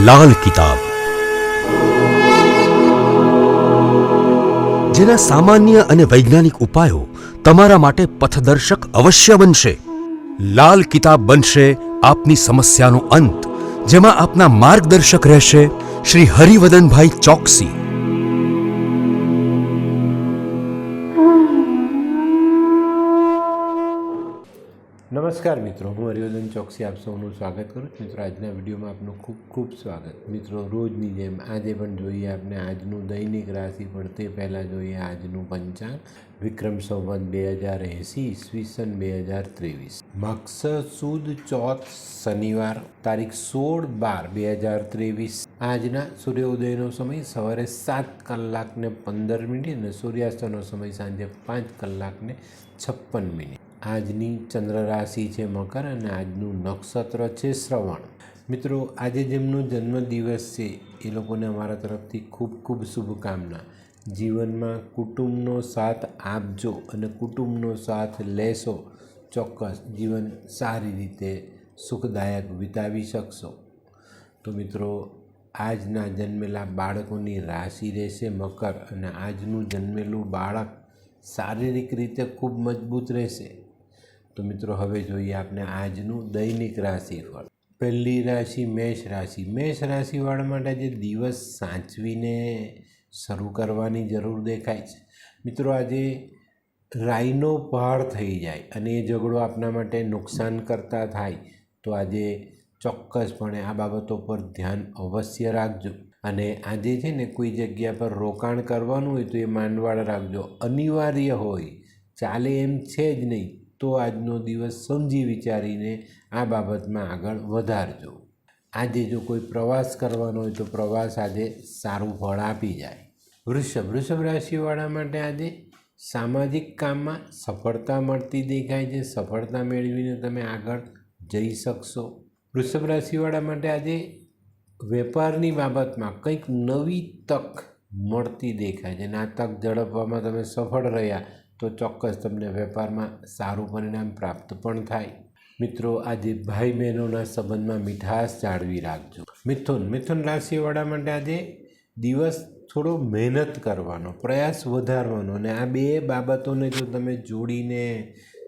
લાલ કિતાબ, જેના સામાન્ય અને વૈજ્ઞાનિક ઉપાયો તમારા માટે પથદર્શક અવશ્ય બનશે. લાલ કિતાબ બનશે આપની સમસ્યાનો અંત, જેમાં આપના માર્ગદર્શક રહેશે શ્રી હરિવદનભાઈ ચોકસી. નમસ્કાર મિત્રો, હું હરિવર્ધન ચોકસી આપ સૌનું સ્વાગત કરું છું. મિત્રો, આજના વિડીયોમાં આપનું ખૂબ ખૂબ સ્વાગત. મિત્રો, રોજની જેમ આજે પણ જોઈએ આપણે આજનું દૈનિક રાશિ, પણ તે પહેલાં જોઈએ આજનું પંચાંગ. વિક્રમ સંવત 2080 ઈસવીસન 2023, મક્ષર સુદ ચોથ શનિવાર, તારીખ 16/12/2023. આજના સૂર્યોદયનો સમય સવારે 7:15 અને સૂર્યાસ્તનો સમય સાંજે 5:56. આજની ચંદ્ર રાશિ છે મકર અને આજનું નક્ષત્ર છે શ્રવણ. મિત્રો, આજે જેમનો જન્મદિવસ છે એ લોકોને અમારા તરફથી ખૂબ ખૂબ શુભકામના. જીવનમાં કુટુંબનો સાથ આપજો અને કુટુંબનો સાથ લેશો, ચોક્કસ જીવન સારી રીતે સુખદાયક વિતાવી શકશો. તો મિત્રો, આજના જન્મેલા બાળકોની રાશિ રહેશે મકર અને આજનું જન્મેલું બાળક શારીરિક રીતે ખૂબ મજબૂત રહેશે. તો મિત્રો, હવે જોઈએ આપણે આજનું દૈનિક રાશિફળ. પહેલી રાશિ મેષ રાશિ. મેષ રાશિવાળા માટે આજે દિવસ સાચવીને શરૂ કરવાની જરૂર દેખાય છે. મિત્રો, આજે રાઈનો પહાડ થઈ જાય અને એ ઝઘડો આપણા માટે નુકસાન કરતા થાય તો આજે ચોક્કસપણે આ બાબતો પર ધ્યાન અવશ્ય રાખજો. અને આજે છે ને કોઈ જગ્યા પર રોકાણ કરવાનું હોય તો એ માંડવાળ રાખજો. અનિવાર્ય હોય, ચાલે એમ છે જ નહીં, તો આજનો દિવસ સમજી વિચારીને આ બાબતમાં આગળ વધારજો. આજે જો કોઈ પ્રવાસ કરવાનો હોય તો પ્રવાસ આજે સારું ફળ આપી જાય. વૃષભ રાશિવાળા માટે આજે સામાજિક કામમાં સફળતા મળતી દેખાય છે. સફળતા મેળવીને તમે આગળ જઈ શકશો. વૃષભ રાશિવાળા માટે આજે વેપારની બાબતમાં કંઈક નવી તક મળતી દેખાય છે અને આ તક ઝડપવામાં તમે સફળ રહ્યા તો ચોક્કસ તમને વેપારમાં સારું પરિણામ પ્રાપ્ત પણ થાય. મિત્રો, આજે ભાઈ બહેનોના સંબંધમાં મીઠાશ જાળવી રાખજો. મિથુન રાશિવાળા માટે આજે દિવસ થોડો મહેનત કરવાનો, પ્રયાસ વધારવાનો અને આ બે બાબતોને જો તમે જોડીને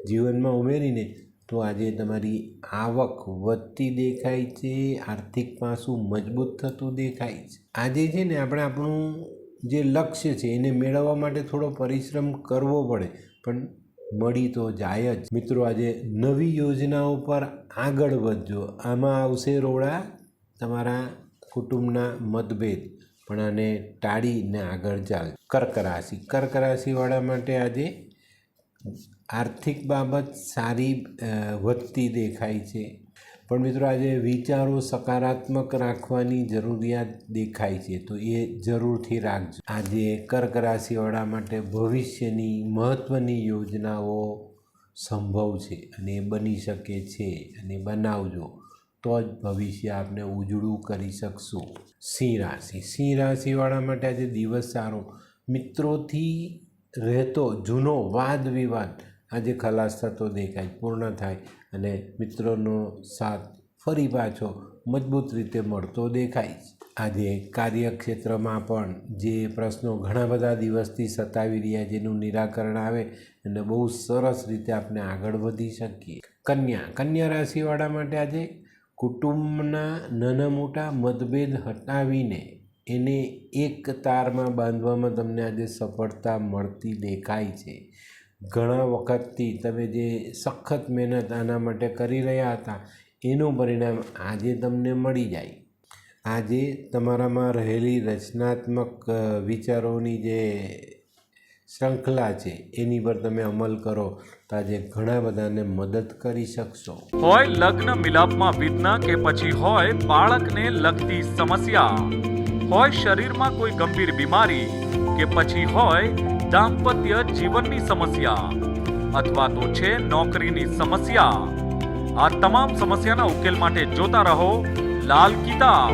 જીવનમાં ઉમેરીને તો આજે તમારી આવક વધતી દેખાય છે, આર્થિક પાસું મજબૂત થતું દેખાય છે. આજે છે ને આપણે આપણું જે લક્ષ્ય છે એને મેળવવા માટે થોડો પરિશ્રમ કરવો પડે, પણ મળી તો જાય જ. મિત્રો, આજે નવી યોજનાઓ પર આગળ વધજો. આમાં આવશે રોડા તમારા કુટુંબના મતભેદ, પણ આને ટાળીને આગળ ચાલજો. કર્ક રાશિવાળા માટે આજે આર્થિક બાબત સારી વધતી દેખાય છે, પણ મિત્રો આજે વિચારો સકારાત્મક રાખવાની જરૂરિયાત દેખાય છે, તો એ જરૂરથી રાખજો. આજે કર્ક રાશિવાળા માટે ભવિષ્યની મહત્ત્વની યોજનાઓ સંભવ છે અને એ બની શકે છે અને બનાવજો તો જ ભવિષ્ય આપણે ઉજળું કરી શકશું. સિંહ રાશિવાળા માટે આજે દિવસ સારો. મિત્રોથી રહેતો જૂનો વાદ વિવાદ આજે ખલાસ થતો દેખાય, પૂર્ણ થાય અને મિત્રોનો સાથ ફરી પાછો મજબૂત રીતે મળતો દેખાય. આજે કાર્યક્ષેત્રમાં પણ જે પ્રશ્નો ઘણા બધા દિવસથી સતાવી રહ્યા, જેનું નિરાકરણ આવે અને બહુ સરસ રીતે આપણે આગળ વધી શકીએ. કન્યા રાશિવાળા માટે આજે કુટુંબના નાના મોટા મતભેદ હટાવીને એને એક તારમાં બાંધવામાં તમને આજે સફળતા મળતી દેખાય છે. ઘણા વખતથી તમે જે સખત મહેનત આના માટે કરી રહ્યા હતા એનું પરિણામ આજે તમને મળી જાય. આજે તમારામાં રહેલી રચનાત્મક વિચારોની જે શ્રૃંખલા છે એની પર તમે અમલ કરો તો આજે ઘણા બધાને મદદ કરી શકશો. હોય લગ્ન મિલાપમાં વિઘ્ન કે પછી હોય બાળકને લગતી સમસ્યા, હોય શરીરમાં કોઈ ગંભીર બીમારી કે પછી હોય દાંપત્ય જીવનની સમસ્યા અથવા તો છે નોકરીની સમસ્યા, આ તમામ સમસ્યાના ઉકેલ માટે જોતા રહો લાલ કિતાબ.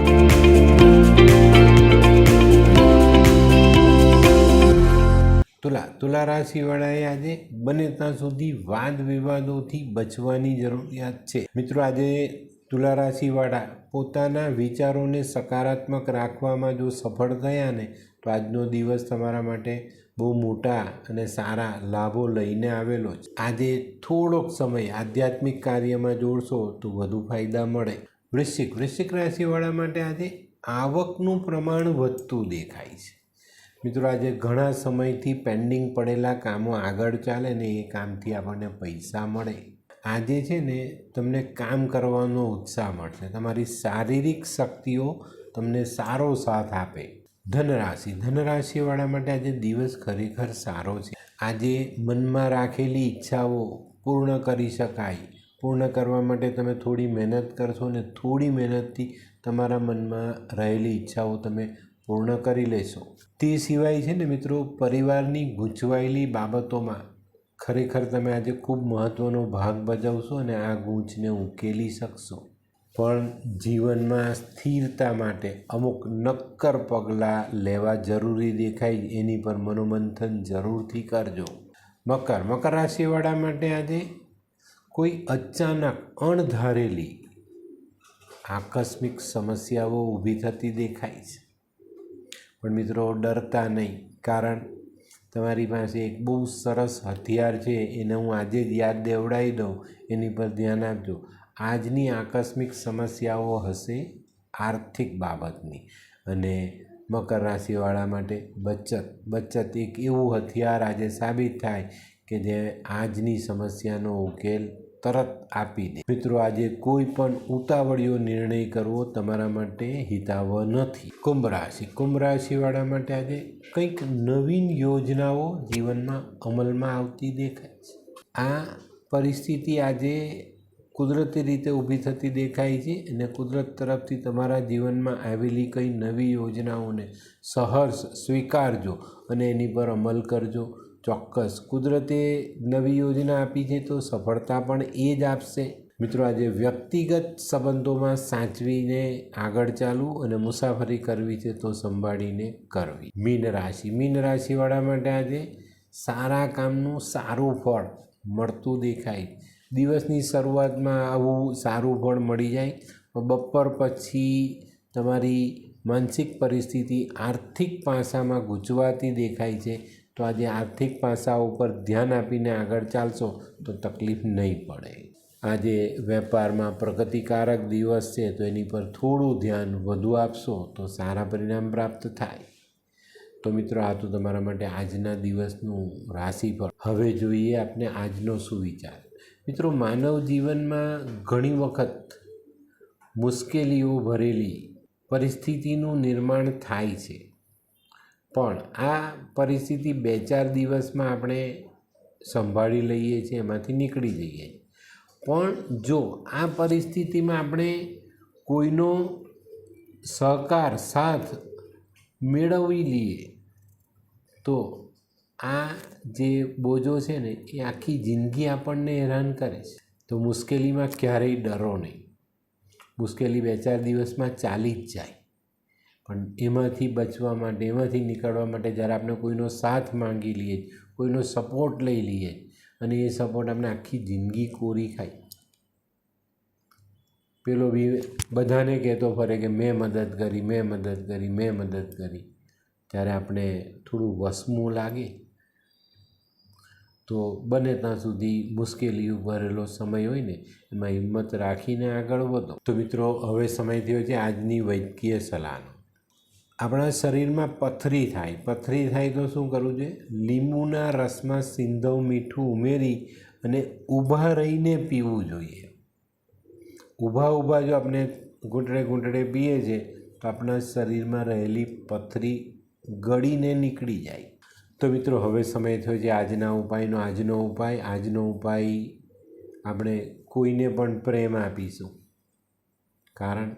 તુલા રાશિવાળાએ આજે બને ત્યાં સુધી વાદ વિવાદોથી બચવાની જરૂરિયાત છે. મિત્રો, આજે તુલા રાશિવાળા પોતાના વિચારોને સકારાત્મક રાખવામાં જો સફળ થયા ને તો આજનો દિવસ તમારા માટે બહુ મોટા અને સારા લાભો લઈને આવેલો છે. આજે થોડોક સમય આધ્યાત્મિક કાર્યમાં જોડશો તો વધુ ફાયદા મળે. વૃશ્ચિક રાશિવાળા માટે આજે આવકનું પ્રમાણ વધતું દેખાય છે. મિત્રો, આજે ઘણા સમયથી પેન્ડિંગ પડેલા કામો આગળ ચાલે ને એ કામથી આપણને પૈસા મળે. આજે છે ને તમને કામ કરવાનો ઉત્સાહ મળશે. તમારી શારીરિક શક્તિઓ તમને સારો સાથ આપે. ધનરાશિવાળા માટે આજે દિવસ ખરેખર સારો છે. આજે મનમાં રાખેલી ઈચ્છાઓ પૂર્ણ કરી શકાય. પૂર્ણ કરવા માટે તમે થોડી મહેનત કરશો ને થોડી મહેનતથી તમારા મનમાં રહેલી ઈચ્છાઓ તમે પૂર્ણ કરી લેશો. તે સિવાય છે ને મિત્રો, પરિવારની ગૂંચવાયેલી બાબતોમાં ખરેખર તમે આજે ખૂબ મહત્ત્વનો ભાગ ભજવશો અને આ ગૂંચને ઉકેલી શકશો. પણ જીવનમાં સ્થિરતા માટે અમુક નક્કર પગલાં લેવા જરૂરી દેખાય, એની પર મનોમંથન જરૂરથી કરજો. મકર રાશિવાળા માટે આજે કોઈ અચાનક અણધારેલી આકસ્મિક સમસ્યાઓ ઊભી થતી દેખાય છે. પણ મિત્રો, ડરતા નહીં, કારણ તમારી પાસે એક બહુ સરસ હથિયાર છે. એને હું આજે જ યાદ દેવડાવી દઉં, એની પર ધ્યાન આપજો. આજની આકસ્મિક સમસ્યાઓ હશે આર્થિક બાબતની. અને મકર રાશિવાળા માટે બચત એક એવું હથિયાર આજે સાબિત થાય કે જે આજની સમસ્યાનો ઉકેલ તરત આપી દે. મિત્રો, આજે કોઈ પણ ઉતાવળિયો નિર્ણય કરવો તમારા માટે હિતાવહ નથી. કુંભ રાશિવાળા માટે આજે કંઈક નવીન યોજનાઓ જીવનમાં અમલમાં આવતી દેખાય છે. આ પરિસ્થિતિ આજે કુદરતી રીતે ઊભી થતી દેખાય છે અને કુદરત તરફથી તમારા જીવનમાં આવેલી કંઈ નવી યોજનાઓને સહર્ષ સ્વીકારજો અને એની પર અમલ કરજો. ચોક્કસ કુદરતે નવી યોજના આપી છે તો સફળતા પણ એ જ આપશે. મિત્રો, આજે વ્યક્તિગત સંબંધોમાં સાચવીને આગળ ચાલવું અને મુસાફરી કરવી છે તો સંભાળીને કરવી. મીન રાશિવાળા માટે આજે સારા કામનું સારું ફળ મળતું દેખાય. દિવસની શરૂઆતમાં આવું સારું ફળ મળી જાય. બપોર પછી તમારી માનસિક પરિસ્થિતિ આર્થિક પાસામાં ગૂંચવાતી દેખાય છે. તો આજે આર્થિક પાસા ઉપર ધ્યાન આપીને આગળ ચાલશો તો તકલીફ નહીં પડે. આજે વેપારમાં પ્રગતિકારક દિવસ છે તો એની પર થોડું ધ્યાન વધુ આપશો તો સારા પરિણામ પ્રાપ્ત થાય. તો મિત્રો, આ તો તમારા માટે આજના દિવસનું રાશિફળ. હવે જોઈએ આપણે આજનો સુવિચાર. મિત્રો, માનવ જીવનમાં ઘણી વખત મુશ્કેલીઓ ભરેલી પરિસ્થિતિનું નિર્માણ થાય છે. પણ આ પરિસ્થિતિ 2-4 દિવસમાં આપણે સંભાળી લઈએ છીએ, એમાંથી નીકળી જઈએ. પણ જો આ પરિસ્થિતિમાં આપણે કોઈનો સહકાર સાથ મેળવી લઈએ તો આ જે બોજો છે ને એ આખી જિંદગી આપણને હેરાન કરે છે. તો મુશ્કેલીમાં ક્યારેય ડરો નહીં. મુશ્કેલી 2-4 દિવસમાં ચાલી જ જાય. પણ એમાંથી બચવા માટે, એમાંથી નીકળવા માટે જ્યારે આપણે કોઈનો સાથ માંગી લઈએ, કોઈનો સપોર્ટ લઈ લઈએ અને એ સપોર્ટ આપણે આખી જિંદગી કોરી ખાય. પેલો બી બધાને કહેતો ફરે કે મેં મદદ કરી. ત્યારે આપણે થોડું વસમું લાગે. તો બને ત્યાં સુધી મુશ્કેલી ભરેલો સમય હોય ને એમાં હિંમત રાખીને આગળ વધો. તો મિત્રો, હવે સમય થયો છે આજની વૈદ્યકીય સલાહનો. આપણા શરીરમાં પથરી થાય તો શું કરવું જોઈએ? લીંબુના રસમાં સિંધવ મીઠું ઉમેરી અને ઊભા રહીને પીવું જોઈએ. ઊભા જો આપણે ઘૂંટડે પીએ છીએ તો આપણા શરીરમાં રહેલી પથરી ગળીને નીકળી જાય. તો મિત્રો, હવે સમય થયો છે આજના ઉપાયનો. આજનો ઉપાય આપણે કોઈને પણ પ્રેમ આપીશું. કારણ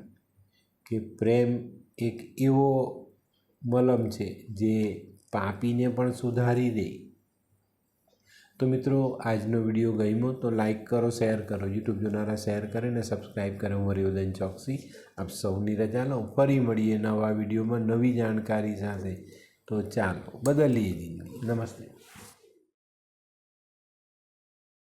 કે પ્રેમ એક એવો મલમ છે જે પાપીને પણ સુધારી દે. તો મિત્રો, આજનો વિડીયો ગમ્યો તો લાઈક કરો, શેર કરો. યુટ્યુબ જોનારા શેર કરે અને સબસ્ક્રાઈબ કરે. હું હરિવર્ધન ચોકસી આપ સૌની રજા લઉં. ફરી મળીએ નવા વિડીયોમાં નવી જાણકારી સાથે. તો ચાલો બદલીએ જિંદગી. નમસ્તે.